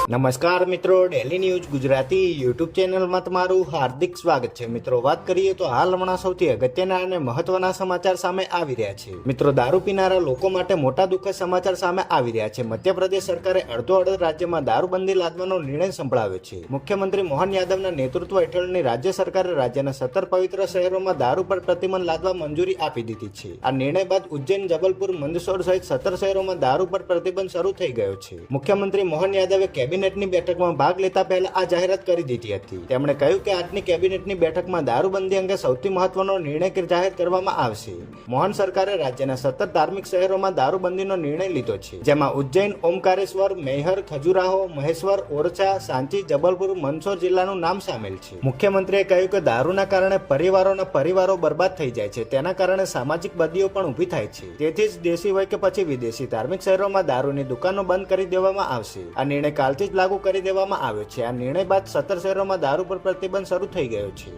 નમસ્કાર મિત્રો, daily news Gujarati YouTube ચેનલમાં તમારું હાર્દિક સ્વાગત છે। મિત્રો, વાત કરીએ તો હાલ હમણાં સૌથી અગત્યના અને મહત્વના સમાચાર સામે આવી રહ્યા છે। મિત્રો, દારૂ પીનારા લોકો માટે મોટા દુઃખદ સમાચાર સામે આવી રહ્યા છે। મધ્યપ્રદેશ સરકારે અડધો રાજ્યમાં દારૂબંધી લાદવાનો નિર્ણય સંભળાવ્યો છે। મુખ્યમંત્રી મોહન યાદવના નેતૃત્વ હેઠળની રાજ્ય સરકારે રાજ્યના 17 પવિત્ર શહેરોમાં દારૂ પર પ્રતિબંધ લાદવા મંજૂરી આપી દીધી છે। આ નિર્ણય બાદ ઉજ્જૈન, જબલપુર, મંદસૌર સહિત 17 શહેરોમાં દારૂ પર પ્રતિબંધ શરૂ થઈ ગયો છે। મુખ્યમંત્રી મોહન યાદવે કેબિનેટની બેઠકમાં ભાગ લેતા પહેલા આ જાહેરાત કરી દીધી હતી। તેમણે કહ્યું કે આજની કેબિનેટની બેઠકમાં દારૂબંધી અંગે સૌથી મહત્વનો નિર્ણય જાહેર કરવામાં આવશે। મોહન સરકારે રાજ્યના 17 ધાર્મિક શહેરોમાં દારૂબંધીનો નિર્ણય લીધો છે, જેમાં ઉજ્જૈન, ઓમકારેશ્વર, મૈહર, ખજુરાહો, મહેશ્વર, ઓરછા, સાંચી, જબલપુર, મંદસૌર જિલ્લાનું નામ સામેલ છે। મુખ્યમંત્રીએ કહ્યું કે દારૂના કારણે પરિવારો બરબાદ થઈ જાય છે, તેના કારણે સામાજિક બદીઓ પણ ઊભી થાય છે। તેથી જ દેશી હોય કે પછી વિદેશી, ધાર્મિક શહેરોમાં દારૂની દુકાનો બંધ કરી દેવામાં આવશે। આ નિર્ણય કાલથી જ લાગુ કરી દેવામાં આવ્યો છે। આ નિર્ણય બાદ 17 શહેરોમાં દારૂ પર પ્રતિબંધ શરૂ થઈ ગયો છે।